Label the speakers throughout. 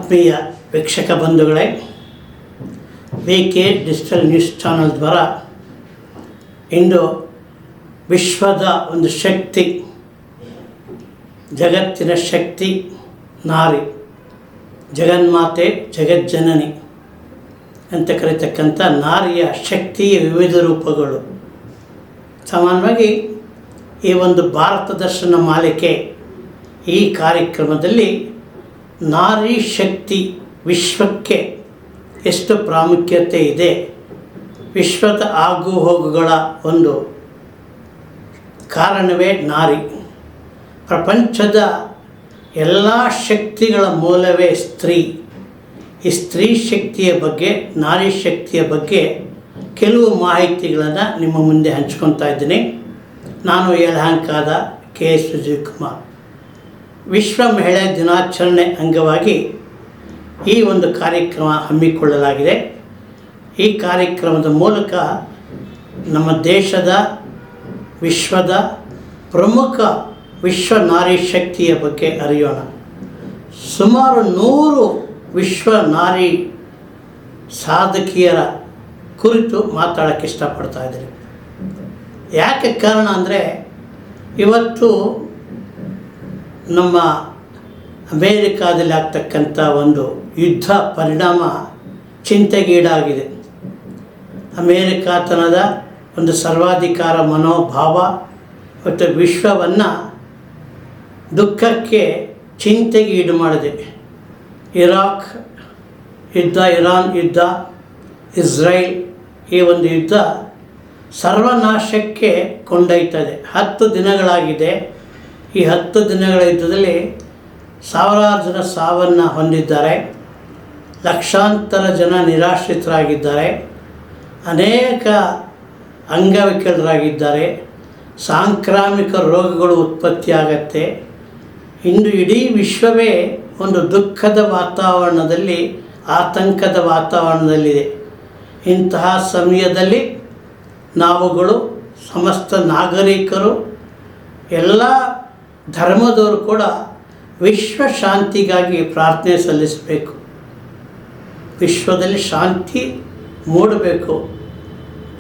Speaker 1: ಆತ್ಮೀಯ ವೀಕ್ಷಕ ಬಂಧುಗಳೇ, ಕೆ ಡಿಜಿಟಲ್ ನ್ಯೂಸ್ ಚಾನಲ್ ದ್ವಾರ ಇಂದು ವಿಶ್ವದ ಒಂದು ಶಕ್ತಿ, ಜಗತ್ತಿನ ಶಕ್ತಿ ನಾರಿ, ಜಗನ್ಮಾತೆ, ಜಗಜ್ಜನನಿ ಅಂತ ಕರೀತಕ್ಕಂಥ ನಾರಿಯ ಶಕ್ತಿಯ ವಿವಿಧ ರೂಪಗಳು. ಸಾಮಾನ್ಯವಾಗಿ ಈ ಒಂದು ಭಾರತ ದರ್ಶನ ಮಾಲಿಕೆ ಈ ಕಾರ್ಯಕ್ರಮದಲ್ಲಿ ನಾರಿ ಶಕ್ತಿ ವಿಶ್ವಕ್ಕೆ ಎಷ್ಟು ಪ್ರಾಮುಖ್ಯತೆ ಇದೆ, ವಿಶ್ವದ ಆಗು ಹೋಗುಗಳ ಒಂದು ಕಾರಣವೇ ನಾರಿ. ಪ್ರಪಂಚದ ಎಲ್ಲ ಶಕ್ತಿಗಳ ಮೂಲವೇ ಸ್ತ್ರೀ. ಈ ಸ್ತ್ರೀ ಶಕ್ತಿಯ ಬಗ್ಗೆ, ನಾರಿ ಶಕ್ತಿಯ ಬಗ್ಗೆ ಕೆಲವು ಮಾಹಿತಿಗಳನ್ನು ನಿಮ್ಮ ಮುಂದೆ ಹಂಚ್ಕೊತಾ ಇದ್ದೀನಿ. ನಾನು ಯಲಹಂಕದ KS ವಿಜಯಕುಮಾರ್. ವಿಶ್ವ ಮಹಿಳಾ ದಿನಾಚರಣೆ ಅಂಗವಾಗಿ ಈ ಒಂದು ಕಾರ್ಯಕ್ರಮ ಹಮ್ಮಿಕೊಳ್ಳಲಾಗಿದೆ. ಈ ಕಾರ್ಯಕ್ರಮದ ಮೂಲಕ ನಮ್ಮ ದೇಶದ, ವಿಶ್ವದ ಪ್ರಮುಖ ವಿಶ್ವ ನಾರಿ ಶಕ್ತಿಯ ಬಗ್ಗೆ ಅರಿಯೋಣ. ಸುಮಾರು 100 ವಿಶ್ವ ನಾರಿ ಸಾಧಕಿಯರ ಕುರಿತು ಮಾತಾಡೋಕ್ಕೆ ಇಷ್ಟಪಡ್ತಾ ಇದ್ದೀನಿ. ಯಾಕೆ ಕಾರಣ ಅಂದರೆ, ಇವತ್ತು ನಮ್ಮ ಅಮೇರಿಕಾದಲ್ಲಿ ಆಗ್ತಕ್ಕಂಥ ಒಂದು ಯುದ್ಧ ಪರಿಣಾಮ ಚಿಂತೆಗೀಡಾಗಿದೆ. ಅಮೇರಿಕಾತನದ ಒಂದು ಸರ್ವಾಧಿಕಾರ ಮನೋಭಾವ ಮತ್ತು ವಿಶ್ವವನ್ನು ದುಃಖಕ್ಕೆ, ಚಿಂತೆಗೆ ಈಡು ಮಾಡಿದೆ. ಇರಾಕ್ ಯುದ್ಧ, ಇರಾನ್ ಯುದ್ಧ, ಇಸ್ರೇಲ್ ಈ ಒಂದು ಯುದ್ಧ ಸರ್ವನಾಶಕ್ಕೆ ಕೊಂಡೊಯ್ತದೆ. 10 ದಿನಗಳಾಗಿದೆ. ಈ 10 ದಿನಗಳ ಯುದ್ಧದಲ್ಲಿ ಸಾವಿರಾರು ಜನ ಸಾವನ್ನು ಹೊಂದಿದ್ದಾರೆ, ಲಕ್ಷಾಂತರ ಜನ ನಿರಾಶ್ರಿತರಾಗಿದ್ದಾರೆ, ಅನೇಕ ಅಂಗವಿಕಲರಾಗಿದ್ದಾರೆ, ಸಾಂಕ್ರಾಮಿಕ ರೋಗಗಳು ಉತ್ಪತ್ತಿಯಾಗತ್ತೆ. ಇಂದು ಇಡೀ ವಿಶ್ವವೇ ಒಂದು ದುಃಖದ ವಾತಾವರಣದಲ್ಲಿ, ಆತಂಕದ ವಾತಾವರಣದಲ್ಲಿದೆ. ಇಂತಹ ಸಮಯದಲ್ಲಿ ನಾವುಗಳು, ಸಮಸ್ತ ನಾಗರಿಕರು, ಎಲ್ಲ ಧರ್ಮದವರು ಕೂಡ ವಿಶ್ವ ಶಾಂತಿಗಾಗಿ ಪ್ರಾರ್ಥನೆ ಸಲ್ಲಿಸಬೇಕು. ವಿಶ್ವದಲ್ಲಿ ಶಾಂತಿ ಮೂಡಬೇಕು.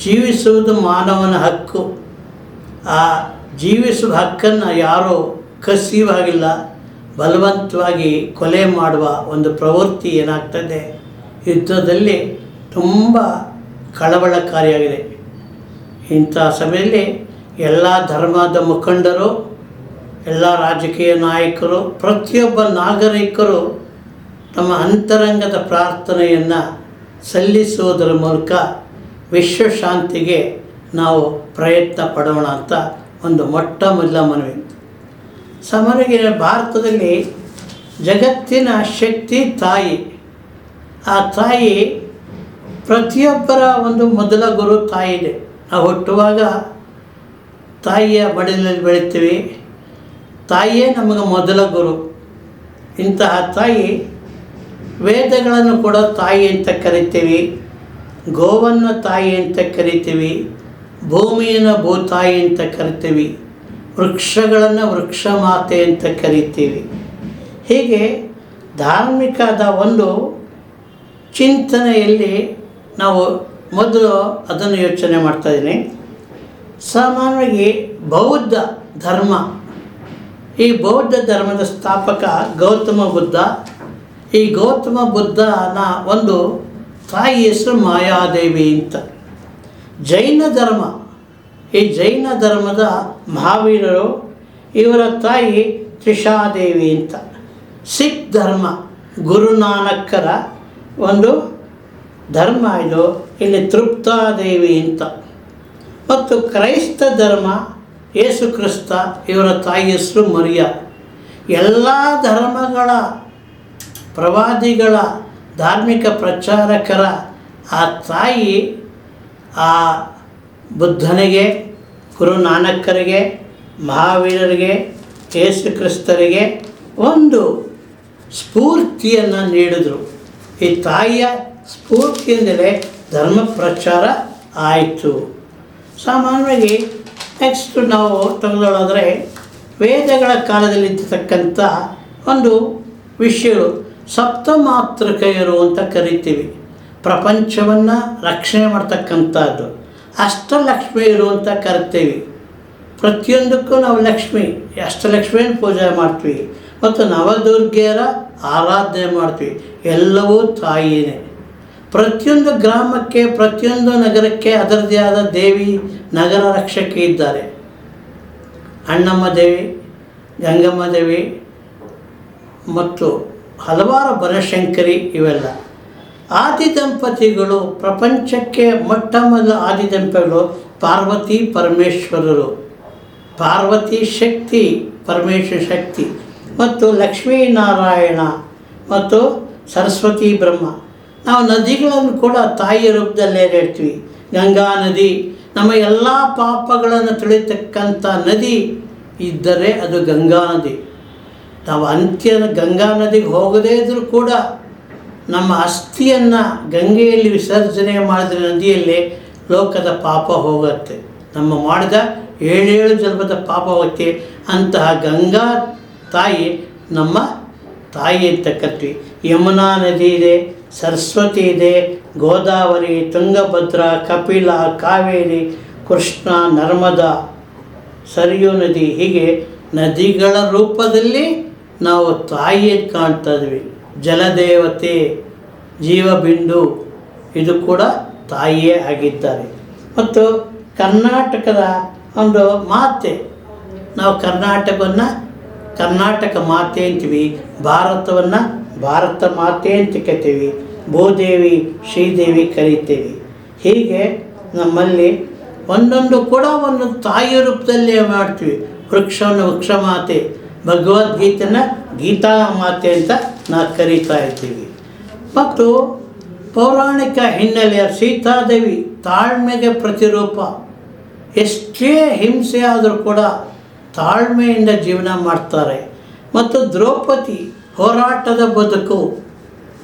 Speaker 1: ಜೀವಿಸುವುದು ಮಾನವನ ಹಕ್ಕು. ಆ ಜೀವಿಸುವ ಹಕ್ಕನ್ನು ಯಾರೂ ಕಸಿಯುವಾಗಿಲ್ಲ, ಬಲವಂತವಾಗಿ ಕೊಲೆ ಮಾಡುವ ಒಂದು ಪ್ರವೃತ್ತಿ ಏನಾಗ್ತದೆ ಯುದ್ಧದಲ್ಲಿ ತುಂಬ ಕಳವಳಕಾರಿಯಾಗಿದೆ. ಇಂಥ ಸಮಯದಲ್ಲಿ ಎಲ್ಲ ಧರ್ಮದ ಮುಖಂಡರು, ಎಲ್ಲ ರಾಜಕೀಯ ನಾಯಕರು, ಪ್ರತಿಯೊಬ್ಬ ನಾಗರಿಕರು ತಮ್ಮ ಅಂತರಂಗದ ಪ್ರಾರ್ಥನೆಯನ್ನು ಸಲ್ಲಿಸುವುದರ ಮೂಲಕ ವಿಶ್ವ ಶಾಂತಿಗೆ ನಾವು ಪ್ರಯತ್ನ ಪಡೋಣ ಅಂತ ಒಂದು ಮೊಟ್ಟ ಮೊದಲ ಮನವಿ. ಸಾಮಾನ್ಯವಾಗಿ ಭಾರತದಲ್ಲಿ ಜಗತ್ತಿನ ಶಕ್ತಿ ತಾಯಿ. ಆ ತಾಯಿ ಪ್ರತಿಯೊಬ್ಬರ ಒಂದು ಮೊದಲ ಗುರು ತಾಯಿ ಇದೆ. ನಾವು ಹುಟ್ಟುವಾಗ ತಾಯಿಯ ಮಡಿಲಲ್ಲಿ ಬೆಳಿತೀವಿ. ತಾಯಿಯೇ ನಮಗೆ ಮೊದಲ ಗುರು. ಇಂತಹ ತಾಯಿ ವೇದಗಳನ್ನು ಕೂಡ ತಾಯಿ ಅಂತ ಕರಿತೀವಿ, ಗೋವನ್ನು ತಾಯಿ ಅಂತ ಕರಿತೀವಿ, ಭೂಮಿಯನ್ನು ಭೂತಾಯಿ ಅಂತ ಕರಿತೀವಿ, ವೃಕ್ಷಗಳನ್ನು ವೃಕ್ಷ ಮಾತೆ ಅಂತ ಕರಿತೀವಿ. ಹೀಗೆ ಧಾರ್ಮಿಕದ ಒಂದು ಚಿಂತನೆಯಲ್ಲಿ ನಾವು ಮೊದಲು ಅದನ್ನು ಯೋಚನೆ ಮಾಡ್ತಾಯಿದ್ದೀನಿ. ಸಾಮಾನ್ಯವಾಗಿ ಬೌದ್ಧ ಧರ್ಮ, ಈ ಬೌದ್ಧ ಧರ್ಮದ ಸ್ಥಾಪಕ ಗೌತಮ ಬುದ್ಧ. ಈ ಗೌತಮ ಬುದ್ಧನ ಒಂದು ತಾಯಿ ಹೆಸರು ಮಾಯಾದೇವಿ ಅಂತ. ಜೈನ ಧರ್ಮ, ಈ ಜೈನ ಧರ್ಮದ ಮಹಾವೀರರು, ಇವರ ತಾಯಿ ತ್ರಿಷಾದೇವಿ ಅಂತ. ಸಿಖ್ ಧರ್ಮ, ಗುರುನಾನಕರ ಒಂದು ಧರ್ಮ ಇದು, ಇಲ್ಲಿ ತೃಪ್ತಾದೇವಿ ಅಂತ. ಮತ್ತು ಕ್ರೈಸ್ತ ಧರ್ಮ, ಯೇಸು ಕ್ರಿಸ್ತ, ಇವರ ತಾಯಿ ಹೆಸರು ಮರಿಯ. ಎಲ್ಲ ಧರ್ಮಗಳ ಪ್ರವಾದಿಗಳ, ಧಾರ್ಮಿಕ ಪ್ರಚಾರಕರ ಆ ತಾಯಿ ಆ ಬುದ್ಧನಿಗೆ, ಗುರುನಾನಕರಿಗೆ, ಮಹಾವೀರರಿಗೆ, ಯೇಸು ಕ್ರಿಸ್ತರಿಗೆ ಒಂದು ಸ್ಫೂರ್ತಿಯನ್ನು ನೀಡಿದರು. ಈ ತಾಯಿಯ ಸ್ಫೂರ್ತಿಯಿಂದಲೇ ಧರ್ಮ ಪ್ರಚಾರ ಆಯಿತು. ಸಾಮಾನ್ಯವಾಗಿ ನೆಕ್ಸ್ಟ್ ನಾವು ತೆಗೆದುಕೊಳ್ಳೋದ್ರೆ ವೇದಗಳ ಕಾಲದಲ್ಲಿ ಇರ್ತಕ್ಕಂಥ ಒಂದು ವಿಷಯಗಳು. ಸಪ್ತಮಾತೃಕೆಯರು ಅಂತ ಕರಿತೀವಿ. ಪ್ರಪಂಚವನ್ನು ರಕ್ಷಣೆ ಮಾಡ್ತಕ್ಕಂಥದ್ದು. ಅಷ್ಟಲಕ್ಷ್ಮಿಯರು ಅಂತ ಕರಿತೀವಿ. ಪ್ರತಿಯೊಂದಕ್ಕೂ ನಾವು ಲಕ್ಷ್ಮಿ, ಅಷ್ಟಲಕ್ಷ್ಮಿಯನ್ನು ಪೂಜೆ ಮಾಡ್ತೀವಿ ಮತ್ತು ನವದುರ್ಗೆಯರ ಆರಾಧನೆ ಮಾಡ್ತೀವಿ. ಎಲ್ಲವೂ ತಾಯಿಯೇ. ಪ್ರತಿಯೊಂದು ಗ್ರಾಮಕ್ಕೆ, ಪ್ರತಿಯೊಂದು ನಗರಕ್ಕೆ ಅದರದೇ ಆದ ದೇವಿ, ನಗರ ರಕ್ಷಕಿ ಇದ್ದಾರೆ. ಅಣ್ಣಮ್ಮ ದೇವಿ, ಗಂಗಮ್ಮ ದೇವಿ ಮತ್ತು ಹಲವಾರು ಬನಶಂಕರಿ ಇವೆಲ್ಲ. ಆದಿ ದಂಪತಿಗಳು ಪ್ರಪಂಚಕ್ಕೆ ಮೊಟ್ಟ ಮೊದಲ ಆದಿ ದಂಪತಿಗಳು ಪಾರ್ವತಿ ಪರಮೇಶ್ವರರು. ಪಾರ್ವತಿ ಶಕ್ತಿ, ಪರಮೇಶ್ವರ ಶಕ್ತಿ ಮತ್ತು ಲಕ್ಷ್ಮೀನಾರಾಯಣ ಮತ್ತು ಸರಸ್ವತಿ ಬ್ರಹ್ಮ. ನಾವು ನದಿಗಳನ್ನು ಕೂಡ ತಾಯಿಯ ರೂಪದಲ್ಲೇ ಹೇಳ್ತೀವಿ. ಗಂಗಾ ನದಿ ನಮ್ಮ ಎಲ್ಲ ಪಾಪಗಳನ್ನು ತೊಳಿತಕ್ಕಂಥ ನದಿ ಇದ್ದರೆ ಅದು ಗಂಗಾ ನದಿ. ನಾವು ಗಂಗಾ ನದಿಗೆ ಹೋಗದೇ ಇದ್ದರೂ ಕೂಡ ನಮ್ಮ ಅಸ್ಥಿಯನ್ನು ಗಂಗೆಯಲ್ಲಿ ವಿಸರ್ಜನೆ ಮಾಡಿದ ನದಿಯಲ್ಲಿ ಲೋಕದ ಪಾಪ ಹೋಗುತ್ತೆ. ನಮ್ಮ ಮಾಡಿದ 7 ಜನ್ಮದ ಪಾಪ ಹೋಗುತ್ತೆ. ಅಂತಹ ಗಂಗಾ ತಾಯಿ ನಮ್ಮ ತಾಯಿ ಅಂತ ಕರಿತೀವಿ. ಯಮುನಾ ನದಿ ಇದೆ, ಸರಸ್ವತಿ ಇದೆ, ಗೋದಾವರಿ, ತುಂಗಭದ್ರಾ, ಕಪಿಲ, ಕಾವೇರಿ, ಕೃಷ್ಣ, ನರ್ಮದಾ, ಸರಿಯೂ ನದಿ. ಹೀಗೆ ನದಿಗಳ ರೂಪದಲ್ಲಿ ನಾವು ತಾಯಿಯನ್ನು ಕಾಣ್ತಾ ಇದ್ವಿ. ಜಲದೇವತೆ, ಜೀವಬಿಂದು ಇದು ಕೂಡ ತಾಯಿಯೇ ಆಗಿದ್ದಾರೆ. ಮತ್ತು ಕರ್ನಾಟಕದ ಒಂದು ಮಾತೆ, ನಾವು ಕರ್ನಾಟಕ ಮಾತೆ ಅಂತೀವಿ. ಭಾರತವನ್ನು ಭಾರತ ಮಾತೆ ಅಂತ ಕರಿತೀವಿ. ಭೂದೇವಿ, ಶ್ರೀದೇವಿ ಕರಿತೀವಿ. ಹೀಗೆ ನಮ್ಮಲ್ಲಿ ಒಂದೊಂದು ಕೂಡ ಒಂದು ತಾಯಿಯ ರೂಪದಲ್ಲೇ ಮಾಡ್ತೀವಿ. ವೃಕ್ಷವನ್ನು ವೃಕ್ಷ ಮಾತೆ, ಭಗವದ್ಗೀತೆನ ಗೀತಾ ಮಾತೆ ಅಂತ ನಾವು ಕರೀತಾ ಇರ್ತೀವಿ. ಮತ್ತು ಪೌರಾಣಿಕ ಹಿನ್ನೆಲೆಯ ಸೀತಾದೇವಿ ತಾಳ್ಮೆಗೆ ಪ್ರತಿರೂಪ. ಎಷ್ಟೇ ಹಿಂಸೆ ಆದರೂ ಕೂಡ ತಾಳ್ಮೆಯಿಂದ ಜೀವನ ಮಾಡ್ತಾರೆ. ಮತ್ತು ದ್ರೌಪದಿ ಹೋರಾಟದ ಬದುಕು.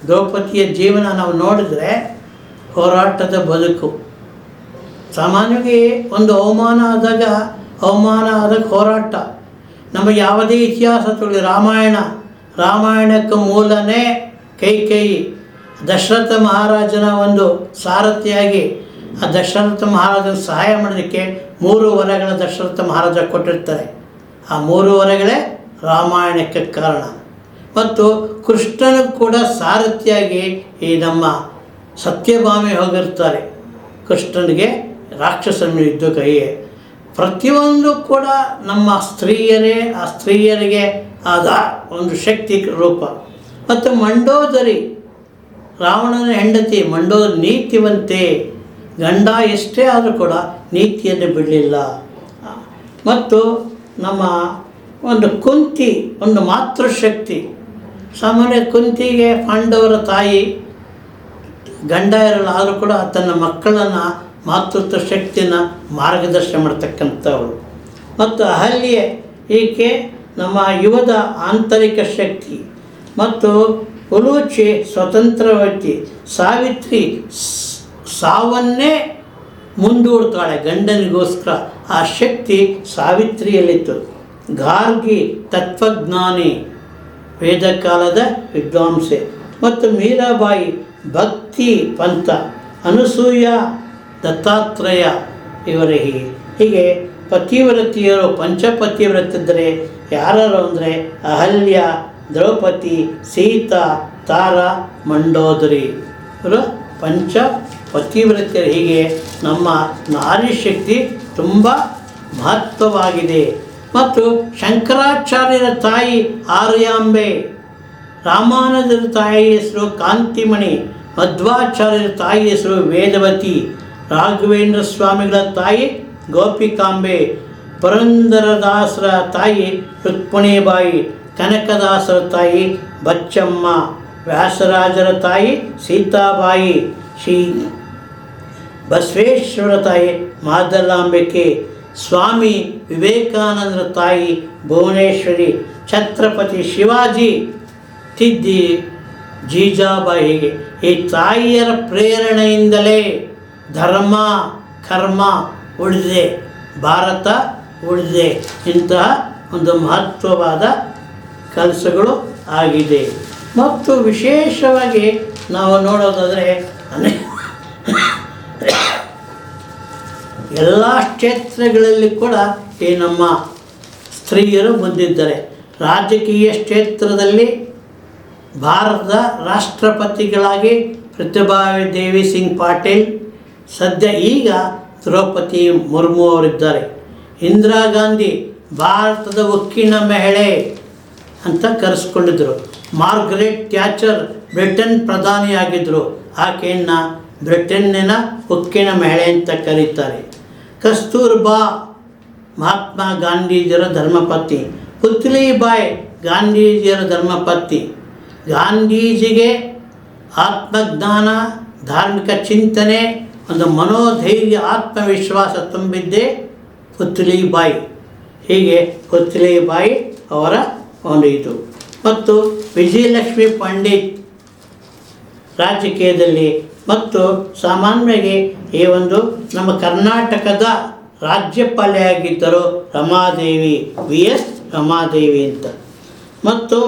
Speaker 1: ದ್ರೌಪದಿಯ ಜೀವನ ನಾವು ನೋಡಿದರೆ ಹೋರಾಟದ ಬದುಕು. ಸಾಮಾನ್ಯವಾಗಿ ಒಂದು ಅವಮಾನ ಆದಾಗ ಹೋರಾಟ. ನಮ್ಮ ಯಾವುದೇ ಇತಿಹಾಸ ತೊಗೊಳ್ಳಿ, ರಾಮಾಯಣಕ್ಕೆ ಮೂಲನೇ ಕೈಕೇಯಿ. ದಶರಥ ಮಹಾರಾಜನ ಒಂದು ಸಾರಥಿಯಾಗಿ ಆ ದಶರಥ ಮಹಾರಾಜನ ಸಹಾಯ ಮಾಡೋದಕ್ಕೆ 3 ವರಗಳ ದಶರಥ ಮಹಾರಾಜ ಕೊಟ್ಟಿರ್ತಾರೆ. ಆ 3 ವರಗಳೇ ರಾಮಾಯಣಕ್ಕೆ ಕಾರಣ. ಮತ್ತು ಕೃಷ್ಣನಿಗೂ ಕೂಡ ಸಾರಥಿಯಾಗಿ ಈ ನಮ್ಮ ಸತ್ಯಭಾಮೆ ಹೋಗಿರ್ತಾರೆ. ಕೃಷ್ಣನಿಗೆ ರಾಕ್ಷಸನ ಯುದ್ಧಕ್ಕೆ ಪ್ರತಿಯೊಂದು ಕೂಡ ನಮ್ಮ ಸ್ತ್ರೀಯರೇ, ಆ ಸ್ತ್ರೀಯರಿಗೆ ಆದ ಒಂದು ಶಕ್ತಿ ರೂಪ. ಮತ್ತು ಮಂಡೋದರಿ, ರಾವಣನ ಹೆಂಡತಿ ಮಂಡೋದರಿ ನೀತಿವಂತೆ. ಗಂಡ ಎಷ್ಟೇ ಆದರೂ ಕೂಡ ನೀತಿಯನ್ನು ಬಿಡಲಿಲ್ಲ. ಮತ್ತು ನಮ್ಮ ಒಂದು ಕುಂತಿ, ಒಂದು ಮಾತೃಶಕ್ತಿ. ಸಾಮಾನ್ಯ ಕುಂತಿಗೆ ಪಾಂಡವರ ತಾಯಿ, ಗಂಡ ಇರಲ್ಲ, ಆದರೂ ಕೂಡ ತನ್ನ ಮಕ್ಕಳನ್ನು ಮಾತೃತ್ವ ಶಕ್ತಿಯನ್ನು ಮಾರ್ಗದರ್ಶನ ಮಾಡ್ತಕ್ಕಂಥವಳು. ಮತ್ತು ಅಹಲ್ಯೆ, ಈಕೆ ನಮ್ಮ ಯುವದ ಆಂತರಿಕ ಶಕ್ತಿ. ಮತ್ತು ಉಲೂಚಿ ಸ್ವತಂತ್ರವತಿ. ಸಾವಿತ್ರಿ ಸಾವನ್ನೇ ಮುಂದೂಡ್ತಾಳೆ ಗಂಡನಿಗೋಸ್ಕರ. ಆ ಶಕ್ತಿ ಸಾವಿತ್ರಿಯಲ್ಲಿತ್ತು. ಗಾರ್ಗಿ ತತ್ವಜ್ಞಾನಿ, ವೇದಕಾಲದ ವಿದ್ವಾಂಸೆ. ಮತ್ತು ಮೀರಾಬಾಯಿ ಭಕ್ತಿ ಪಂಥ. ಅನಸೂಯ, ದತ್ತಾತ್ರೇಯ ಇವರೇ. ಹೀಗೆ ಪತಿವ್ರತಿಯರು, ಪಂಚಪತಿವ್ರತಿದ್ದರೆ ಯಾರು ಅಂದರೆ ಅಹಲ್ಯ, ದ್ರೌಪದಿ, ಸೀತಾ, ತಾರಾ, ಮಂಡೋದರಿ ಇವರು ಪಂಚ ಪತಿವ್ರತಿಯರು. ಹೀಗೆ ನಮ್ಮ ನಾರಿ ಶಕ್ತಿ ತುಂಬ ಮಹತ್ವವಾಗಿದೆ. ಮತ್ತು ಶಂಕರಾಚಾರ್ಯರ ತಾಯಿ ಆರ್ಯಾಂಬೆ, ರಾಮಾನುಜರ ತಾಯಿ ಹೆಸರು ಕಾಂತಿಮಣಿ, ಮಧ್ವಾಚಾರ್ಯರ ತಾಯಿ ಹೆಸರು ವೇದವತಿ, ರಾಘವೇಂದ್ರ ಸ್ವಾಮಿಗಳ ತಾಯಿ ಗೋಪಿಕಾಂಬೆ, ಪುರಂದರದಾಸರ ತಾಯಿ ರುಕ್ಮಿಣೀಬಾಯಿ, ಕನಕದಾಸರ ತಾಯಿ ಬಚ್ಚಮ್ಮ, ವ್ಯಾಸರಾಜರ ತಾಯಿ ಸೀತಾಬಾಯಿ, ಶ್ರೀ ಬಸವೇಶ್ವರ ತಾಯಿ ಮಾದಲಾಂಬಿಕೆ, ಸ್ವಾಮಿ ವಿವೇಕಾನಂದರ ತಾಯಿ ಭುವನೇಶ್ವರಿ, ಛತ್ರಪತಿ ಶಿವಾಜಿ ತಿದ್ದಿ ಜೀಜಾಬಾಯಿ. ಹೀಗೆ ಈ ತಾಯಿಯರ ಪ್ರೇರಣೆಯಿಂದಲೇ ಧರ್ಮ ಕರ್ಮ ಉಳಿದಿದೆ, ಭಾರತ ಉಳಿದಿದೆ. ಇಂತಹ ಒಂದು ಮಹತ್ವವಾದ ಕೆಲಸಗಳು ಆಗಿದೆ. ಮತ್ತು ವಿಶೇಷವಾಗಿ ನಾವು ನೋಡೋದಾದರೆ ಎಲ್ಲ ಕ್ಷೇತ್ರಗಳಲ್ಲಿ ಕೂಡ ಈ ನಮ್ಮ ಸ್ತ್ರೀಯರು ಬಂದಿದ್ದಾರೆ. ರಾಜಕೀಯ ಕ್ಷೇತ್ರದಲ್ಲಿ ಭಾರತದ ರಾಷ್ಟ್ರಪತಿಗಳಾಗಿ ಪ್ರತಿಭಾವಿ ದೇವಿ ಸಿಂಗ್ ಪಾಟೀಲ್, ಸದ್ಯ ಈಗ ದ್ರೌಪದಿ ಮುರ್ಮು ಅವರಿದ್ದಾರೆ. ಇಂದಿರಾ ಗಾಂಧಿ ಭಾರತದ ಉಕ್ಕಿನ ಮಹಿಳೆ ಅಂತ ಕರೆಸ್ಕೊಂಡಿದ್ದರು. ಮಾರ್ಗರೆಟ್ ಥ್ಯಾಚರ್ ಬ್ರಿಟನ್ ಪ್ರಧಾನಿಯಾಗಿದ್ದರು. ಆಕೆಯನ್ನು ಬ್ರಿಟನ್ನಿನ ಉಕ್ಕಿನ ಮಹಿಳೆ ಅಂತ ಕರೀತಾರೆ. ಕಸ್ತೂರ್ಬಾ ಮಹಾತ್ಮ ಗಾಂಧೀಜಿಯವರ ಧರ್ಮಪತ್ನಿ. ಪುತ್ಲಿಬಾಯಿ ಗಾಂಧೀಜಿಯವರ ಧರ್ಮಪತ್ನಿ. ಗಾಂಧೀಜಿಗೆ ಆತ್ಮಜ್ಞಾನ, ಧಾರ್ಮಿಕ ಚಿಂತನೆ, ಒಂದು ಮನೋಧೈರ್ಯ, ಆತ್ಮವಿಶ್ವಾಸ ತುಂಬಿದ್ದೇ ಪುತ್ಲಿಬಾಯಿ. ಹೀಗೆ ಪುತ್ಲಿಬಾಯಿ ಅವರ ಒಂದು ಇದು. ಮತ್ತು ವಿಜಯಲಕ್ಷ್ಮಿ ಪಂಡಿತ್ ರಾಜಕೀಯದಲ್ಲಿ ಮತ್ತು ಸಾಮಾನ್ಯವಾಗಿ ಈ ಒಂದು ನಮ್ಮ ಕರ್ನಾಟಕದ ರಾಜ್ಯಪಾಲೆಯಾಗಿದ್ದರು ರಮಾದೇವಿ, ವಿ.ಎಸ್. ರಮಾದೇವಿ ಅಂತ. ಮತ್ತು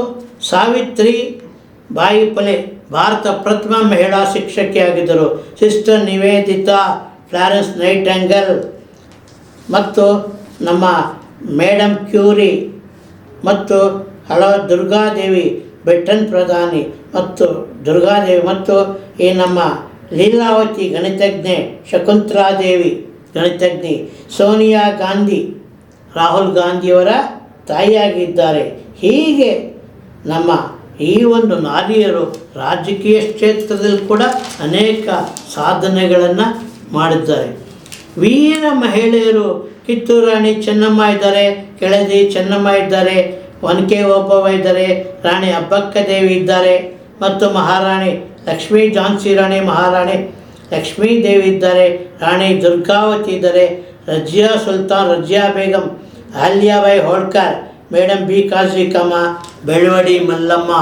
Speaker 1: ಸಾವಿತ್ರಿ ಬಾಯಿ ಫುಲೆ ಭಾರತ ಪ್ರಥಮ ಮಹಿಳಾ ಶಿಕ್ಷಕಿಯಾಗಿದ್ದರು. ಸಿಸ್ಟರ್ ನಿವೇದಿತಾ, ಫ್ಲಾರೆನ್ಸ್ ನೈಟಿಂಗೇಲ್ ಮತ್ತು ನಮ್ಮ ಮೇಡಮ್ ಕ್ಯೂರಿ ಮತ್ತು ದುರ್ಗಾದೇವಿ ಬ್ರಿಟನ್ ಪ್ರಧಾನಿ ಮತ್ತು ದುರ್ಗಾದೇವಿ ಮತ್ತು ಈ ನಮ್ಮ ಲೀಲಾವತಿ ಗಣಿತಜ್ಞೆ, ಶಕುಂತಲಾದೇವಿ ಗಣಿತಜ್ಞೆ, ಸೋನಿಯಾ ಗಾಂಧಿ ರಾಹುಲ್ ಗಾಂಧಿಯವರ ತಾಯಿಯಾಗಿದ್ದಾರೆ. ಹೀಗೆ ನಮ್ಮ ಈ ಒಂದು ನಾರಿಯರು ರಾಜಕೀಯ ಕ್ಷೇತ್ರದಲ್ಲಿ ಕೂಡ ಅನೇಕ ಸಾಧನೆಗಳನ್ನು ಮಾಡಿದ್ದಾರೆ. ವೀರ ಮಹಿಳೆಯರು ಕಿತ್ತೂರು ರಾಣಿ ಚೆನ್ನಮ್ಮ ಇದ್ದಾರೆ, ಕೆಳದಿ ಚೆನ್ನಮ್ಮ ಇದ್ದಾರೆ, ಒನಕೆ ಓಬವ್ವ ಇದ್ದಾರೆ, ರಾಣಿ ಅಬ್ಬಕ್ಕ ದೇವಿ ಇದ್ದಾರೆ ಮತ್ತು ಮಹಾರಾಣಿ ಲಕ್ಷ್ಮೀ ಝಾನ್ಸಿ ರಾಣಿ ಮಹಾರಾಣಿ ಲಕ್ಷ್ಮೀದೇವಿ ಇದ್ದಾರೆ, ರಾಣಿ ದುರ್ಗಾವತಿ ಇದ್ದಾರೆ, ರಜಿಯಾ ಸುಲ್ತಾನ್, ರಜಿಯಾ ಬೇಗಂ, ಅಹಲ್ಯಾಬಾಯಿ ಹೋಳ್ಕರ್, ಮೇಡಮ್ ಬಿ ಕಾಸಿಕಮ್ಮ, ಬೆಳವಡಿ ಮಲ್ಲಮ್ಮ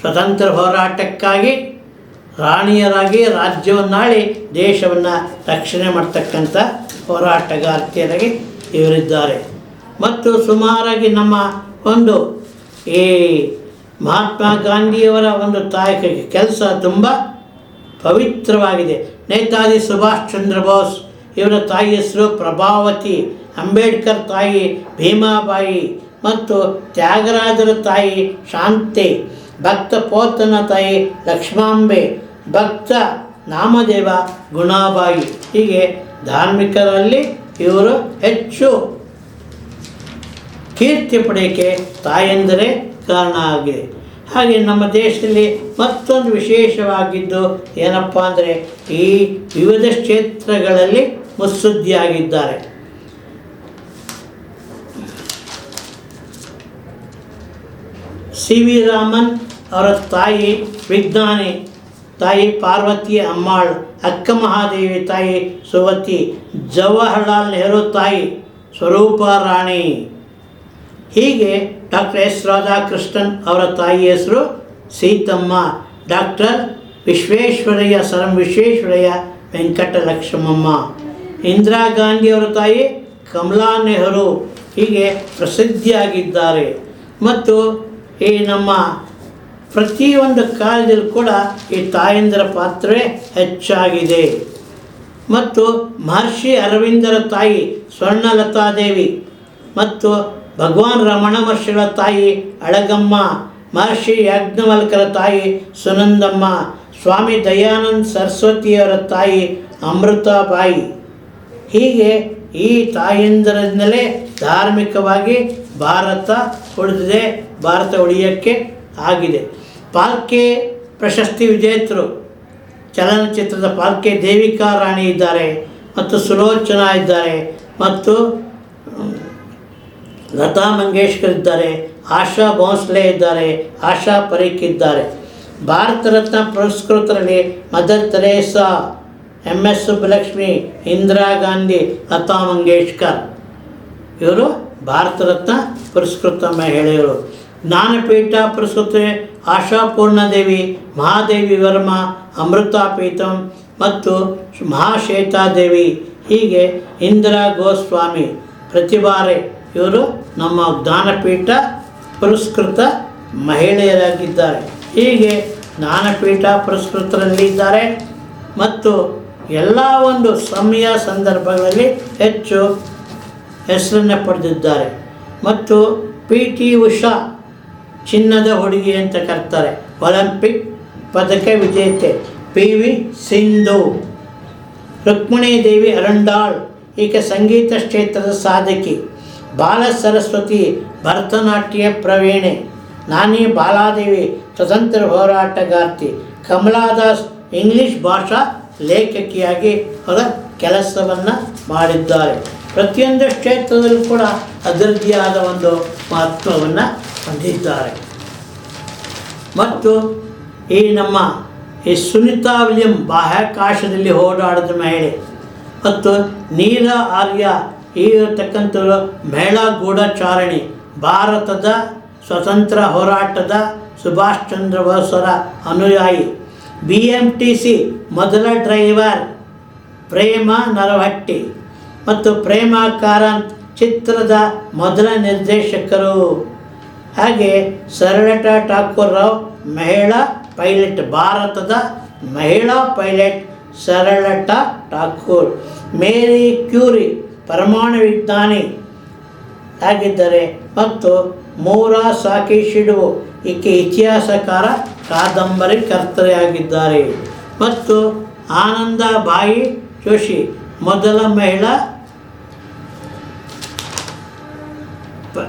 Speaker 1: ಸ್ವತಂತ್ರ ಹೋರಾಟಕ್ಕಾಗಿ ರಾಣಿಯರಾಗಿ ರಾಜ್ಯವನ್ನಾಳಿ ದೇಶವನ್ನು ರಕ್ಷಣೆ ಮಾಡ್ತಕ್ಕಂಥ ಹೋರಾಟಗಾರ್ತಿಯರಾಗಿ ಇವರಿದ್ದಾರೆ. ಮತ್ತು ಸುಮಾರಾಗಿ ನಮ್ಮ ಒಂದು ಈ ಮಹಾತ್ಮ ಗಾಂಧಿಯವರ ಒಂದು ತಾಯಿ ಕೆಲಸ ತುಂಬ ಪವಿತ್ರವಾಗಿದೆ. ನೇತಾಜಿ ಸುಭಾಷ್ ಚಂದ್ರ ಬೋಸ್ ಇವರ ತಾಯಿ ಹೆಸರು ಪ್ರಭಾವತಿ, ಅಂಬೇಡ್ಕರ್ ತಾಯಿ ಭೀಮಾಬಾಯಿ ಮತ್ತು ತ್ಯಾಗರಾಜರ ತಾಯಿ ಶಾಂತಿ, ಭಕ್ತ ಪೋತನ ತಾಯಿ ಲಕ್ಷ್ಮಾಂಬೆ, ಭಕ್ತ ನಾಮದೇವ ಗುಣಾಬಾಯಿ. ಹೀಗೆ ಧಾರ್ಮಿಕರಲ್ಲಿ ಇವರು ಹೆಚ್ಚು ಕೀರ್ತಿ ಪಡೆಯೋಕ್ಕೆ ತಾಯಂದರೆ ಕಾರಣ ಆಗಿದೆ. ಹಾಗೆ ನಮ್ಮ ದೇಶದಲ್ಲಿ ಮತ್ತೊಂದು ವಿಶೇಷವಾಗಿದ್ದು ಏನಪ್ಪ ಅಂದರೆ ಈ ವಿವಿಧ ಕ್ಷೇತ್ರಗಳಲ್ಲಿ ಮುತ್ಸದ್ದಿಯಾಗಿದ್ದಾರೆ. ಸಿ ವಿ ರಾಮನ್ ಅವರ ತಾಯಿ ವಿಜ್ಞಾನಿ ತಾಯಿ ಪಾರ್ವತಿ ಅಮ್ಮಾಳ್, ಅಕ್ಕ ಮಹಾದೇವಿ ತಾಯಿ ಸುವತಿ, ಜವಾಹರ್ಲಾಲ್ ನೆಹರು ತಾಯಿ ಸ್ವರೂಪ ರಾಣಿ. ಹೀಗೆ ಡಾಕ್ಟರ್ ಎಸ್ ರಾಧಾಕೃಷ್ಣನ್ ಅವರ ತಾಯಿ ಹೆಸರು ಸೀತಮ್ಮ, ಡಾಕ್ಟರ್ ವಿಶ್ವೇಶ್ವರಯ್ಯ ವಿಶ್ವೇಶ್ವರಯ್ಯ ವೆಂಕಟಲಕ್ಷ್ಮಮ್ಮ, ಇಂದಿರಾ ಗಾಂಧಿಯವರ ತಾಯಿ ಕಮಲಾ ನೆಹರು. ಹೀಗೆ ಪ್ರಸಿದ್ಧಿಯಾಗಿದ್ದಾರೆ. ಮತ್ತು ಈ ನಮ್ಮ ಪ್ರತಿಯೊಂದು ಕಾಲದಲ್ಲೂ ಕೂಡ ಈ ತಾಯಂದಿರ ಪಾತ್ರವೇ ಹೆಚ್ಚಾಗಿದೆ. ಮತ್ತು ಮಹರ್ಷಿ ಅರವಿಂದರ ತಾಯಿ ಸ್ವರ್ಣಲತಾದೇವಿ ಮತ್ತು ಭಗವಾನ್ ರಮಣ ಮಹರ್ಷಿಗಳ ತಾಯಿ ಅಳಗಮ್ಮ, ಮಹರ್ಷಿ ಯಾಜ್ಞವಲ್ಕರ ತಾಯಿ ಸುನಂದಮ್ಮ, ಸ್ವಾಮಿ ದಯಾನಂದ ಸರಸ್ವತಿಯವರ ತಾಯಿ ಅಮೃತಾಬಾಯಿ. ಹೀಗೆ ಈ ತಾಯಂದಿರದಿಂದಲೇ ಧಾರ್ಮಿಕವಾಗಿ ಭಾರತ ಉಳಿದಿದೆ, ಭಾರತ ಉಳಿಯೋಕ್ಕೆ ಆಗಿದೆ. ಪಾಲ್ಕೆ ಪ್ರಶಸ್ತಿ ವಿಜೇತರು ಚಲನಚಿತ್ರದ ಪಾಲ್ಕೆ ದೇವಿಕಾ ರಾಣಿ ಇದ್ದಾರೆ ಮತ್ತು ಸುಲೋಚನಾ ಇದ್ದಾರೆ ಮತ್ತು ಲತಾ ಮಂಗೇಶ್ಕರ್ ಇದ್ದಾರೆ, ಆಶಾ ಭೋಸ್ಲೆ ಇದ್ದಾರೆ, ಆಶಾ ಪರೀಕ್ ಇದ್ದಾರೆ. ಭಾರತ ರತ್ನ ಪುರಸ್ಕೃತರಲ್ಲಿ ಮದರ್ ತೆರೇಸಾ, ಎಂ.ಎಸ್. ಸುಬ್ಬಲಕ್ಷ್ಮಿ, ಇಂದಿರಾ ಗಾಂಧಿ, ಲತಾ ಮಂಗೇಶ್ಕರ್ ಇವರು ಭಾರತ ರತ್ನ ಪುರಸ್ಕೃತ ಮಹಿಳೆಯರು. ಜ್ಞಾನಪೀಠ ಪುರಸ್ಕೃತ ಆಶಾಪೂರ್ಣದೇವಿ, ಮಹಾದೇವಿ ವರ್ಮಾ, ಅಮೃತಾ ಪ್ರೀತಮ್ ಮತ್ತು ಮಹಾಶ್ವೇತಾದೇವಿ. ಹೀಗೆ ಇಂದಿರಾ ಗೋಸ್ವಾಮಿ, ಪ್ರತಿಭಾರೆ ಇವರು ನಮ್ಮ ಜ್ಞಾನಪೀಠ ಪುರಸ್ಕೃತ ಮಹಿಳೆಯರಾಗಿದ್ದಾರೆ. ಹೀಗೆ ಜ್ಞಾನಪೀಠ ಪುರಸ್ಕೃತರಲ್ಲಿದ್ದಾರೆ ಮತ್ತು ಎಲ್ಲ ಒಂದು ಸಮಯ ಸಂದರ್ಭಗಳಲ್ಲಿ ಹೆಚ್ಚು ಹೆಸರನ್ನು ಪಡೆದಿದ್ದಾರೆ. ಮತ್ತು PT ಉಷಾ ಚಿನ್ನದ ಹುಡುಗಿ ಅಂತ ಕರ್ತಾರೆ, ಒಲಿಂಪಿಕ್ ಪದಕ ವಿಜೇತೆ. PV ಸಿಂಧು, ರುಕ್ಮಿಣಿ ದೇವಿ ಅರಂಡಾಳ್ ಈಕೆ ಸಂಗೀತ ಕ್ಷೇತ್ರದ ಸಾಧಕಿ. ಬಾಲ ಸರಸ್ವತಿ ಭರತನಾಟ್ಯ ಪ್ರವೀಣೆ. ನಾನಿ ಬಾಲಾದೇವಿ ಸ್ವತಂತ್ರ ಹೋರಾಟಗಾರ್ತಿ. ಕಮಲಾದಾಸ್ ಇಂಗ್ಲಿಷ್ ಭಾಷಾ ಲೇಖಕಿಯಾಗಿ ಅವರ ಕೆಲಸವನ್ನು ಮಾಡಿದ್ದಾರೆ. ಪ್ರತಿಯೊಂದು ಕ್ಷೇತ್ರದಲ್ಲೂ ಕೂಡ ಅದರದ್ದೇ ಆದ ಒಂದು ಮಹತ್ವವನ್ನು ಹೊಂದಿದ್ದಾರೆ. ಮತ್ತು ಈ ನಮ್ಮ ಸುನಿತಾ ವಿಲಿಯಂ ಬಾಹ್ಯಾಕಾಶದಲ್ಲಿ ಓಡಾಡಿದ ಮಹಿಳೆ. ಮತ್ತು ನೀಲ ಆರ್ಯ ಇರತಕ್ಕಂಥವರು ಮಹಿಳಾ ಗೂಢಚಾರಣಿ. ಭಾರತದ ಸ್ವತಂತ್ರ ಹೋರಾಟದ ಸುಭಾಷ್ ಚಂದ್ರ ಬೋಸರ ಅನುಯಾಯಿ. BMTC ಮೊದಲ ಡ್ರೈವರ್ ಪ್ರೇಮ ನರಹಟ್ಟಿ. ಮತ್ತು ಪ್ರೇಮ ಕಾರಂತ್ ಚಿತ್ರದ ಮೊದಲ ನಿರ್ದೇಶಕರು. ಹಾಗೆ ಸರಳತಾ ಠಾಕೂರ್ ರಾವ್ ಮಹಿಳಾ ಪೈಲಟ್. ಭಾರತದ ಮಹಿಳಾ ಪೈಲಟ್ ಸರಳತಾ ಠಾಕೂರ್. ಮೇರಿ ಕ್ಯೂರಿ ಪರಮಾಣು ವಿಜ್ಞಾನಿ ಆಗಿದ್ದಾರೆ. ಮತ್ತು ಮೂರಾ ಸಾಕಿ ಶಿಡುವು ಈಕೆ ಇತಿಹಾಸಕಾರ, ಕಾದಂಬರಿ ಕರ್ತರೆಯಾಗಿದ್ದಾರೆ. ಮತ್ತು ಆನಂದಬಾಯಿ ಜೋಶಿ ಮೊದಲ ಮಹಿಳಾ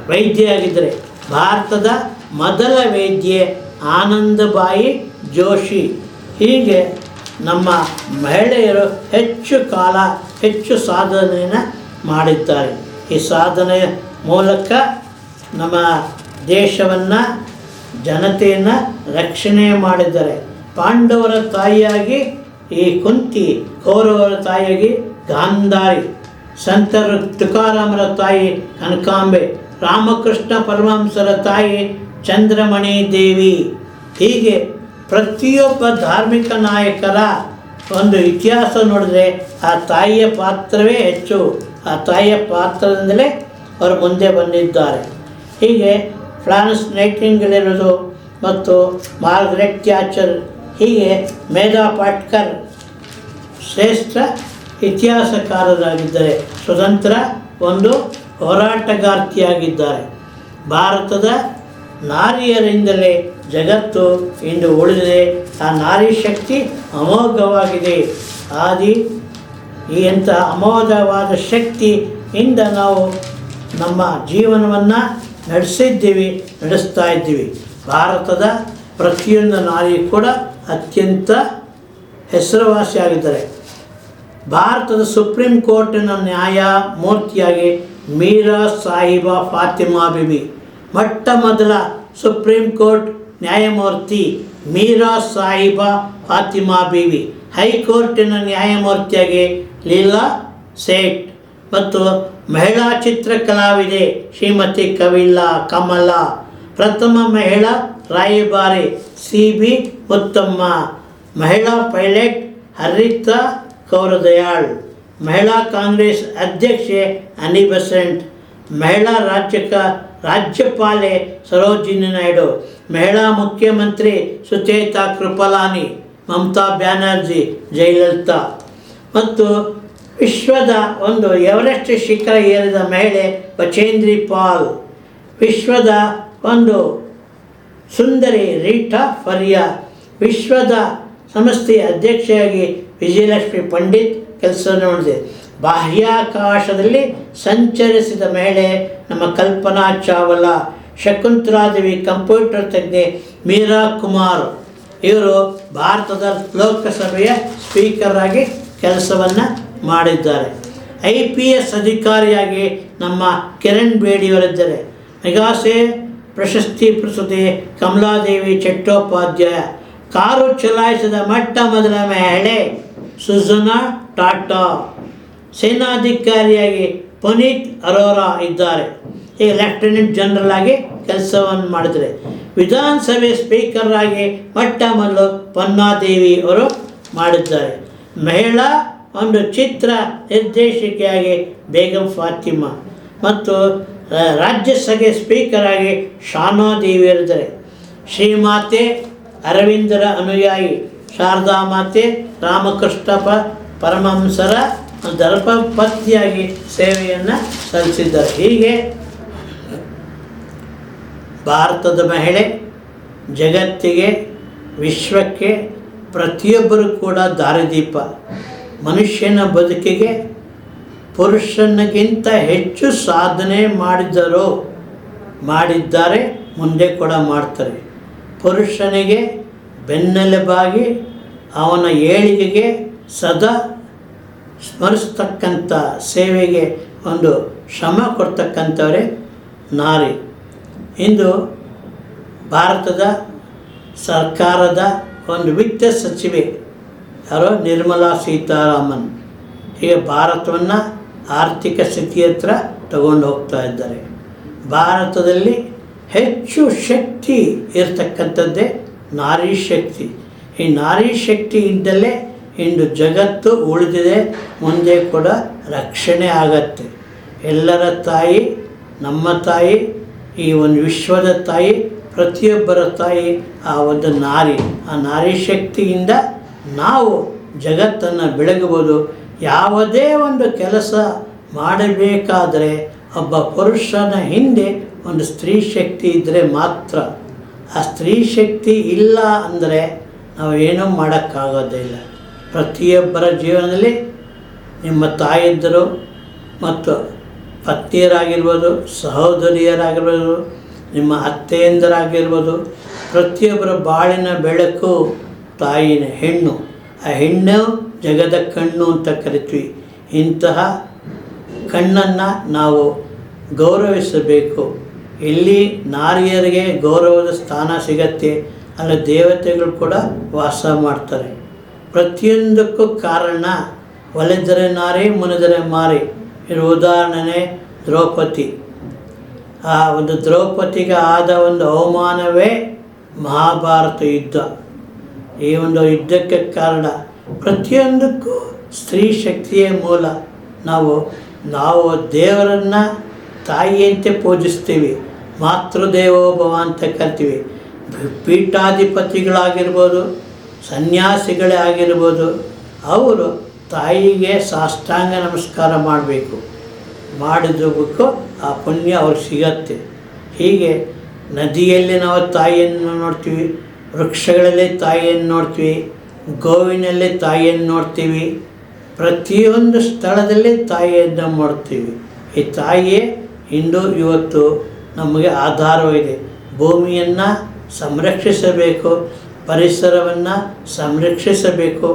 Speaker 1: ವೈದ್ಯೆಯಾಗಿದ್ದರೆ. ಭಾರತದ ಮೊದಲ ವೈದ್ಯೆ ಆನಂದಬಾಯಿ ಜೋಶಿ. ಹೀಗೆ ನಮ್ಮ ಮಹಿಳೆಯರು ಹೆಚ್ಚು ಕಾಲ ಹೆಚ್ಚು ಸಾಧನೆಯನ್ನು ಮಾಡಿದ್ದಾರೆ. ಈ ಸಾಧನೆಯ ಮೂಲಕ ನಮ್ಮ ದೇಶವನ್ನು ಜನತೆಯನ್ನು ರಕ್ಷಣೆ ಮಾಡಿದ್ದಾರೆ. ಪಾಂಡವರ ತಾಯಿಯಾಗಿ ಈ ಕುಂತಿ, ಕೌರವರ ತಾಯಿಯಾಗಿ ಗಾಂಧಾರಿ, ಸಂತರು ತುಕಾರಾಮರ ತಾಯಿ ಕನಕಾಂಬೆ, ರಾಮಕೃಷ್ಣ ಪರಮಹಂಸರ ತಾಯಿ ಚಂದ್ರಮಣಿ ದೇವಿ. ಹೀಗೆ ಪ್ರತಿಯೊಬ್ಬ ಧಾರ್ಮಿಕ ನಾಯಕರ ಒಂದು ಇತಿಹಾಸ ನೋಡಿದ್ರೆ ಆ ತಾಯಿಯ ಪಾತ್ರವೇ ಹೆಚ್ಚು. ಆ ತಾಯಿಯ ಪಾತ್ರದಿಂದಲೇ ಅವರು ಮುಂದೆ ಬಂದಿದ್ದಾರೆ. ಹೀಗೆ ಫ್ಲಾರೆನ್ಸ್ ನೈಟಿಂಗೇಲ್ ಇರೋದು ಮತ್ತು ಮಾರ್ಗರೆಟ್ ಥ್ಯಾಚರ್, ಹೀಗೆ ಮೇಧಾ ಪಾಟ್ಕರ್ ಶ್ರೇಷ್ಠ ಇತಿಹಾಸಕಾರರಾಗಿದ್ದಾರೆ. ಸ್ವತಂತ್ರ ಒಂದು ಹೋರಾಟಗಾರ್ತಿಯಾಗಿದ್ದಾರೆ. ಭಾರತದ ನಾರಿಯರಿಂದಲೇ ಜಗತ್ತು ಇಂದು ಉಳಿದಿದೆ. ಆ ನಾರಿ ಶಕ್ತಿ ಅಮೋಘವಾಗಿದೆ. ಇಂಥ ಅಮೋಘವಾದ ಶಕ್ತಿಯಿಂದ ನಾವು ನಮ್ಮ ಜೀವನವನ್ನು ನಡೆಸ್ತಾ ಇದ್ದೀವಿ. ಭಾರತದ ಪ್ರತಿಯೊಂದು ನಾರಿ ಕೂಡ ಅತ್ಯಂತ ಹೆಸರುವಾಸಿಯಾಗಿದ್ದಾರೆ. ಭಾರತದ ಸುಪ್ರೀಂ ಕೋರ್ಟಿನ ನ್ಯಾಯಮೂರ್ತಿಯಾಗಿ ಮೀರಾ ಸಾಹಿಬಾ ಫಾತಿಮಾ ಬಿಬಿ. ಮೊಟ್ಟ ಮೊದಲ ಸುಪ್ರೀಂ ಕೋರ್ಟ್ ನ್ಯಾಯಮೂರ್ತಿ ಮೀರಾ ಸಾಹಿಬಾ ಫಾತಿಮಾ ಬಿಬಿ. ಹೈಕೋರ್ಟಿನ ನ್ಯಾಯಮೂರ್ತಿಯಾಗಿ ಲೀಲಾ ಸೇಠ್. ಮತ್ತು ಮಹಿಳಾ ಚಿತ್ರಕಲಾವಿದೆ ಶ್ರೀಮತಿ ಕಮಲಾ. ಪ್ರಥಮ ಮಹಿಳಾ ರಾಯಭಾರಿ CB ಮುತ್ತಮ್ಮ. ಮಹಿಳಾ ಪೈಲಟ್ ಹರಿತಾ ಕೌರದಯಾಳ್. ಮಹಿಳಾ ಕಾಂಗ್ರೆಸ್ ಅಧ್ಯಕ್ಷೆ ಅನಿ ಬೆಸೆಂಟ್. ಮಹಿಳಾ ರಾಜ್ಯಪಾಲೆ ಸರೋಜಿನಿ ನಾಯ್ಡು. ಮಹಿಳಾ ಮುಖ್ಯಮಂತ್ರಿ ಸುಚೇತಾ ಕೃಪಲಾನಿ, ಮಮತಾ ಬ್ಯಾನರ್ಜಿ, ಜಯಲಲಿತಾ. ಮತ್ತು ವಿಶ್ವದ ಒಂದು ಎವರೆಸ್ಟ್ ಶಿಖರ ಏರಿದ ಮಹಿಳೆ ಬಚೇಂದ್ರಿ ಪಾಲ್. ವಿಶ್ವದ ಒಂದು ಸುಂದರಿ ರೀಟಾ ಫರಿಯಾ. ವಿಶ್ವದ ಸಂಸ್ಥೆಯ ಅಧ್ಯಕ್ಷೆಯಾಗಿ ವಿಜಯಲಕ್ಷ್ಮಿ ಪಂಡಿತ್ ಕೆಲಸ ಮಾಡಿದೆ. ಬಾಹ್ಯಾಕಾಶದಲ್ಲಿ ಸಂಚರಿಸಿದ ಮಹಿಳೆ ನಮ್ಮ ಕಲ್ಪನಾ ಚಾವ್ಲಾ. ಶಕುಂತಲಾದೇವಿ ಕಂಪ್ಯೂಟರ್ ತಜ್ಞೆ. ಮೀರಾ ಕುಮಾರ್ ಇವರು ಭಾರತದ ಲೋಕಸಭೆಯ ಸ್ಪೀಕರ್ ಆಗಿ ಕೆಲಸವನ್ನು ಮಾಡಿದ್ದಾರೆ. IPS ಅಧಿಕಾರಿಯಾಗಿ ನಮ್ಮ ಕಿರಣ್ ಬೇಡಿಯವರಿದ್ದಾರೆ. ಮೆಗಾಸೆ ಪ್ರಶಸ್ತಿ ಪ್ರಸ್ತುತಿ ಕಮಲಾದೇವಿ ಚಟ್ಟೋಪಾಧ್ಯಾಯ. ಕಾರು ಚಲಾಯಿಸಿದ ಮೊಟ್ಟ ಮೊದಲ ಮಹಿಳೆ ಸುಜನಾ ಟಾಟಾ. ಸೇನಾಧಿಕಾರಿಯಾಗಿ ಪುನೀತ್ ಅರೋರಾ ಇದ್ದಾರೆ. ಈಗ ಲೆಫ್ಟಿನೆಂಟ್ ಜನರಲ್ ಆಗಿ ಕೆಲಸವನ್ನು ಮಾಡಿದರೆ. ವಿಧಾನಸಭೆ ಸ್ಪೀಕರ್ ಆಗಿ ಮೊಟ್ಟ ಮೊದಲು ಪನ್ನಾದೇವಿ ಅವರು ಮಾಡಿದ್ದಾರೆ. ಮಹಿಳಾ ಒಂದು ಚಿತ್ರ ನಿರ್ದೇಶಕಿಯಾಗಿ ಬೇಗಂ ಫಾತಿಮಾ. ಮತ್ತು ರಾಜ್ಯಸಭೆ ಸ್ಪೀಕರ್ ಆಗಿ ಶಾನಾ ದೇವಿ ಇದ್ದಾರೆ. ಶ್ರೀಮಾತೆ ಅರವಿಂದರ ಅನುಯಾಯಿ ಶಾರದಾ ಮಾತೆ ರಾಮಕೃಷ್ಣ ಪರಮಹಂಸರ ಧರ್ಮಪತ್ನಿಯಾಗಿ ಸೇವೆಯನ್ನು ಸಲ್ಲಿಸಿದ್ದಾರೆ. ಹೀಗೆ ಭಾರತದ ಮಹಿಳೆ ಜಗತ್ತಿಗೆ, ವಿಶ್ವಕ್ಕೆ ಪ್ರತಿಯೊಬ್ಬರೂ ಕೂಡ ದಾರಿದೀಪ. ಮನುಷ್ಯನ ಬದುಕಿಗೆ ಪುರುಷನಿಗಿಂತ ಹೆಚ್ಚು ಸಾಧನೆ ಮಾಡಿದ್ದಾರೆ, ಮುಂದೆ ಕೂಡ ಮಾಡ್ತಾರೆ. ಪುರುಷನಿಗೆ ಬೆನ್ನೆಲುಬಾಗಿ ಅವನ ಏಳಿಗೆಗೆ ಸದಾ ಸ್ಮರಿಸ್ತಕ್ಕಂಥ, ಸೇವೆಗೆ ಒಂದು ಶ್ರಮ ಕೊಡ್ತಕ್ಕಂಥವರೇ ನಾರಿ. ಇಂದು ಭಾರತದ ಸರ್ಕಾರದ ಒಂದು ವಿತ್ತ ಸಚಿವೆ ಯಾರೋ ನಿರ್ಮಲಾ ಸೀತಾರಾಮನ್ ಹೀಗೆ ಭಾರತವನ್ನು ಆರ್ಥಿಕ ಸ್ಥಿತಿ ಹತ್ರ ತಗೊಂಡು ಹೋಗ್ತಾ ಇದ್ದಾರೆ. ಭಾರತದಲ್ಲಿ ಹೆಚ್ಚು ಶಕ್ತಿ ಇರತಕ್ಕಂಥದ್ದೇ ನಾರಿ ಶಕ್ತಿ. ಈ ನಾರಿ ಶಕ್ತಿ ಇದ್ದಲ್ಲೇ ಇಂದು ಜಗತ್ತು ಉಳಿದಿದೆ, ಮುಂದೆ ಕೂಡ ರಕ್ಷಣೆ ಆಗತ್ತೆ. ಎಲ್ಲರ ತಾಯಿ ನಮ್ಮ ತಾಯಿ, ಈ ಒಂದು ವಿಶ್ವದ ತಾಯಿ, ಪ್ರತಿಯೊಬ್ಬರ ತಾಯಿ ಆ ಒಂದು ನಾರಿ. ಆ ನಾರಿ ಶಕ್ತಿಯಿಂದ ನಾವು ಜಗತ್ತನ್ನು ಬೆಳಗಬಹುದು. ಯಾವುದೇ ಒಂದು ಕೆಲಸ ಮಾಡಬೇಕಾದರೆ ಒಬ್ಬ ಪುರುಷನ ಹಿಂದೆ ಒಂದು ಸ್ತ್ರೀ ಶಕ್ತಿ ಇದ್ದರೆ ಮಾತ್ರ. ಆ ಸ್ತ್ರೀ ಶಕ್ತಿ ಇಲ್ಲ ಅಂದರೆ ನಾವು ಏನೂ ಮಾಡೋಕ್ಕಾಗೋದೇ ಇಲ್ಲ. ಪ್ರತಿಯೊಬ್ಬರ ಜೀವನದಲ್ಲಿ ನಿಮ್ಮ ತಾಯಿದ್ದರು ಮತ್ತು ಪತ್ನಿಯರಾಗಿರ್ಬೋದು, ಸಹೋದರಿಯರಾಗಿರ್ಬೋದು, ನಿಮ್ಮ ಅತ್ತೆಯಂದರಾಗಿರ್ಬೋದು, ಪ್ರತಿಯೊಬ್ಬರ ಬಾಳಿನ ಬೆಳಕು ತಾಯಿನ ಹೆಣ್ಣು. ಆ ಹೆಣ್ಣು ಜಗದ ಕಣ್ಣು ಅಂತ ಕರಿತೀವಿ. ಇಂತಹ ಕಣ್ಣನ್ನು ನಾವು ಗೌರವಿಸಬೇಕು. ಎಲ್ಲಿ ನಾರಿಯರಿಗೆ ಗೌರವದ ಸ್ಥಾನ ಸಿಗತ್ತೆ ಅಲ್ಲಿ ದೇವತೆಗಳು ಕೂಡ ವಾಸ ಮಾಡ್ತಾರೆ. ಪ್ರತಿಯೊಂದಕ್ಕೂ ಕಾರಣ ಒಲೆದರೆ ನಾರಿ ಮುನಿದರೆ ಮಾರಿ. ಇದ್ರ ಉದಾಹರಣೆ ದ್ರೌಪದಿ. ಆ ಒಂದು ದ್ರೌಪದಿಗೆ ಆದ ಒಂದು ಅವಮಾನವೇ ಮಹಾಭಾರತ ಯುದ್ಧ. ಈ ಒಂದು ಯುದ್ಧಕ್ಕೆ ಕಾರಣ ಪ್ರತಿಯೊಂದಕ್ಕೂ ಸ್ತ್ರೀ ಶಕ್ತಿಯೇ ಮೂಲ. ನಾವು ದೇವರನ್ನು ತಾಯಿಯಂತೆ ಪೂಜಿಸ್ತೀವಿ, ಮಾತೃದೇವೋಭವ ಅಂತ ಕರಿತೀವಿ. ಪೀಠಾಧಿಪತಿಗಳಾಗಿರ್ಬೋದು, ಸನ್ಯಾಸಿಗಳೇ ಆಗಿರ್ಬೋದು, ಅವರು ತಾಯಿಗೆ ಸಾಷ್ಟಾಂಗ ನಮಸ್ಕಾರ ಮಾಡಬೇಕು. ಮಾಡಿದಕ್ಕೂ ಆ ಪುಣ್ಯ ಅವ್ರಿಗೆ ಸಿಗತ್ತೆ. ಹೀಗೆ ನದಿಯಲ್ಲಿ ನಾವು ತಾಯಿಯನ್ನು ನೋಡ್ತೀವಿ, ವೃಕ್ಷಗಳಲ್ಲಿ ತಾಯಿಯನ್ನು ನೋಡ್ತೀವಿ, ಗೋವಿನಲ್ಲಿ ತಾಯಿಯನ್ನು ನೋಡ್ತೀವಿ, ಪ್ರತಿಯೊಂದು ಸ್ಥಳದಲ್ಲಿ ತಾಯಿಯನ್ನು ನೋಡ್ತೀವಿ. ಈ ತಾಯಿಯೇ ಇಂದು ಇವತ್ತು ನಮಗೆ ಆಧಾರವಿದೆ. ಭೂಮಿಯನ್ನು ಸಂರಕ್ಷಿಸಬೇಕು, ಪರಿಸರವನ್ನು ಸಂರಕ್ಷಿಸಬೇಕು.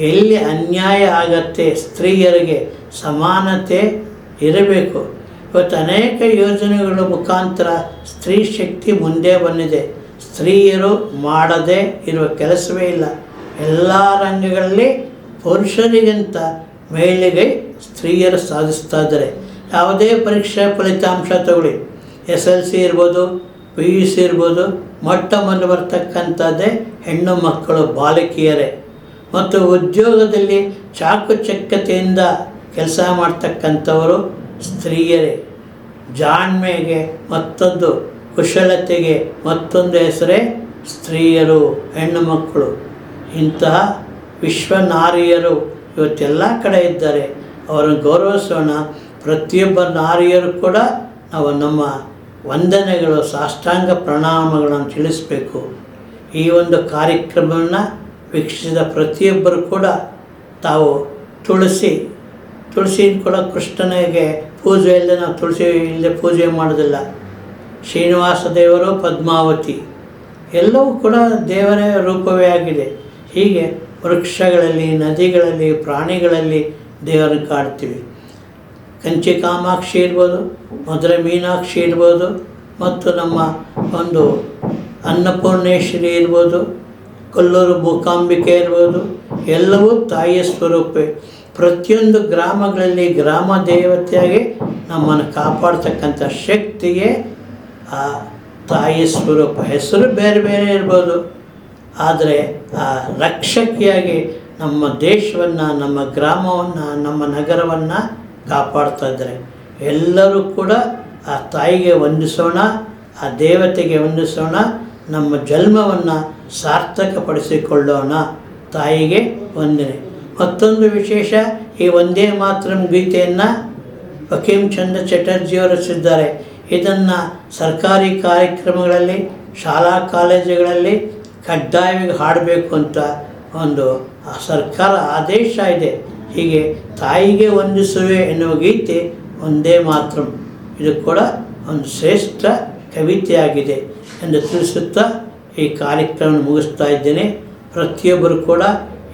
Speaker 1: ಎಲ್ಲಿ ಅನ್ಯಾಯ ಆಗತ್ತೆ ಸ್ತ್ರೀಯರಿಗೆ ಸಮಾನತೆ ಇರಬೇಕು. ಇವತ್ತು ಅನೇಕ ಯೋಜನೆಗಳ ಮುಖಾಂತರ ಸ್ತ್ರೀ ಶಕ್ತಿ ಮುಂದೆ ಬಂದಿದೆ. ಸ್ತ್ರೀಯರು ಮಾಡದೇ ಇರುವ ಕೆಲಸವೇ ಇಲ್ಲ. ಎಲ್ಲ ರಂಗಗಳಲ್ಲಿ ಪುರುಷರಿಗಿಂತ ಮಹಿಳೆಗೆ ಸ್ತ್ರೀಯರು ಸಾಧಿಸ್ತಾ ಇದ್ದಾರೆ. ಯಾವುದೇ ಪರೀಕ್ಷಾ ಫಲಿತಾಂಶ ತಗೊಳ್ಳಿ, SLC ಇರ್ಬೋದು, PUC ಇರ್ಬೋದು, ಮೊಟ್ಟ ಮೊದಲು ಬರ್ತಕ್ಕಂಥದ್ದೇ ಹೆಣ್ಣು ಮಕ್ಕಳು, ಬಾಲಕಿಯರೇ. ಮತ್ತು ಉದ್ಯೋಗದಲ್ಲಿ ಚಾಕುಚಕ್ಯತೆಯಿಂದ ಕೆಲಸ ಮಾಡ್ತಕ್ಕಂಥವರು ಸ್ತ್ರೀಯರೇ. ಜಾಣ್ಮೆಗೆ ಮತ್ತೊಂದು, ಕುಶಲತೆಗೆ ಮತ್ತೊಂದು ಹೆಸರೇ ಸ್ತ್ರೀಯರು, ಹೆಣ್ಣು ಮಕ್ಕಳು. ಇಂತಹ ವಿಶ್ವ ನಾರಿಯರು ಇವತ್ತೆಲ್ಲ ಕಡೆ ಇದ್ದಾರೆ. ಅವರನ್ನು ಗೌರವಿಸೋಣ. ಪ್ರತಿಯೊಬ್ಬ ನಾರಿಯರು ಕೂಡ ನಾವು ನಮ್ಮ ವಂದನೆಗಳು, ಸಾಷ್ಟಾಂಗ ಪ್ರಣಾಮಗಳನ್ನು ತಿಳಿಸಬೇಕು. ಈ ಒಂದು ಕಾರ್ಯಕ್ರಮವನ್ನು ವೀಕ್ಷಿಸಿದ ಪ್ರತಿಯೊಬ್ಬರು ಕೂಡ ತಾವು ತುಳಸಿ ಕೂಡ ಕೃಷ್ಣನಿಗೆ ಪೂಜೆ ಇಲ್ಲದೆ ನಾವು ತುಳಸಿ ಇಲ್ಲದೆ ಪೂಜೆ ಮಾಡೋದಿಲ್ಲ. ಶ್ರೀನಿವಾಸ ದೇವರು, ಪದ್ಮಾವತಿ ಎಲ್ಲವೂ ಕೂಡ ದೇವರ ರೂಪವೇ ಆಗಿದೆ. ಹೀಗೆ ವೃಕ್ಷಗಳಲ್ಲಿ, ನದಿಗಳಲ್ಲಿ, ಪ್ರಾಣಿಗಳಲ್ಲಿ ದೇವರನ್ನು ಕಾಡ್ತೀವಿ. ಕಂಚಿ ಕಾಮಾಕ್ಷಿ ಇರ್ಬೋದು, ಮಧುರೆ ಮೀನಾಕ್ಷಿ ಇರ್ಬೋದು, ಮತ್ತು ನಮ್ಮ ಒಂದು ಅನ್ನಪೂರ್ಣೇಶ್ವರಿ ಇರ್ಬೋದು, ಕೊಲ್ಲೂರು ಮೂಕಾಂಬಿಕೆ ಇರ್ಬೋದು, ಎಲ್ಲವೂ ತಾಯಿಯ ಸ್ವರೂಪವೇ. ಪ್ರತಿಯೊಂದು ಗ್ರಾಮಗಳಲ್ಲಿ ಗ್ರಾಮ ದೇವತೆಯಾಗಿ ನಮ್ಮನ್ನು ಕಾಪಾಡ್ತಕ್ಕಂಥ ಶಕ್ತಿಗೆ ಆ ತಾಯಿಯ ಸ್ವರೂಪ. ಹೆಸರು ಬೇರೆ ಬೇರೆ ಇರ್ಬೋದು, ಆದರೆ ಆ ರಕ್ಷಕಿಯಾಗಿ ನಮ್ಮ ದೇಶವನ್ನು, ನಮ್ಮ ಗ್ರಾಮವನ್ನು, ನಮ್ಮ ನಗರವನ್ನು ಕಾಪಾಡ್ತಾ ಇದ್ದಾರೆ. ಎಲ್ಲರೂ ಕೂಡ ಆ ತಾಯಿಗೆ ವಂದಿಸೋಣ, ಆ ದೇವತೆಗೆ ವಂದಿಸೋಣ. ನಮ್ಮ ಜನ್ಮವನ್ನು ಸಾರ್ಥಕಪಡಿಸಿಕೊಳ್ಳೋಣ. ತಾಯಿಗೆ ವಂದನೆ. ಮತ್ತೊಂದು ವಿಶೇಷ, ಈ ವಂದೇ ಮಾತರಂ ಗೀತೆಯನ್ನು ಬಂಕಿಮ್ ಚಂದ್ರ ಚಟರ್ಜಿಯವರು ರಚಿಸಿದ್ದಾರೆ. ಇದನ್ನು ಸರ್ಕಾರಿ ಕಾರ್ಯಕ್ರಮಗಳಲ್ಲಿ, ಶಾಲಾ ಕಾಲೇಜುಗಳಲ್ಲಿ ಕಡ್ಡಾಯವಾಗಿ ಹಾಡಬೇಕು ಅಂತ ಒಂದು ಸರ್ಕಾರ ಆದೇಶ ಇದೆ. ಹೀಗೆ ತಾಯಿಗೆ ವಂದಿಸುವೆ ಎನ್ನುವ ಗೀತೆ ವಂದೇ ಮಾತರಂ, ಇದು ಕೂಡ ಒಂದು ಶ್ರೇಷ್ಠ ಕವಿತೆಯಾಗಿದೆ ಎಂದು ತಿಳಿಸುತ್ತಾ ಈ ಕಾರ್ಯಕ್ರಮ ಮುಗಿಸ್ತಾ ಇದ್ದೇನೆ. ಪ್ರತಿಯೊಬ್ಬರು ಕೂಡ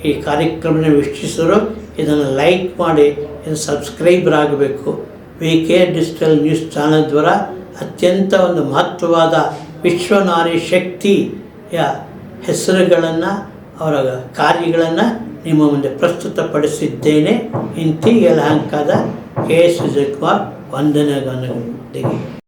Speaker 1: ಈ ಕಾರ್ಯಕ್ರಮವನ್ನು ವೀಕ್ಷಿಸಲು ಇದನ್ನು ಲೈಕ್ ಮಾಡಿ, ಇದನ್ನು ಸಬ್ಸ್ಕ್ರೈಬರ್ ಆಗಬೇಕು. VK ಡಿಜಿಟಲ್ ನ್ಯೂಸ್ ಚಾನಲ್ ದ್ವಾರ ಅತ್ಯಂತ ಒಂದು ಮಹತ್ವವಾದ ವಿಶ್ವನಾರಿ ಶಕ್ತಿಯ ಹೆಸರುಗಳನ್ನು, ಅವರ ಕಾರ್ಯಗಳನ್ನು ನಿಮ್ಮ ಮುಂದೆ ಪ್ರಸ್ತುತಪಡಿಸಿದ್ದೇನೆ. ಇಂತಿ ಯಲಹಂಕದ KS ವಿಜಯಕುಮಾರ್ ವಂದನೆಗಳೊಂದಿಗೆ.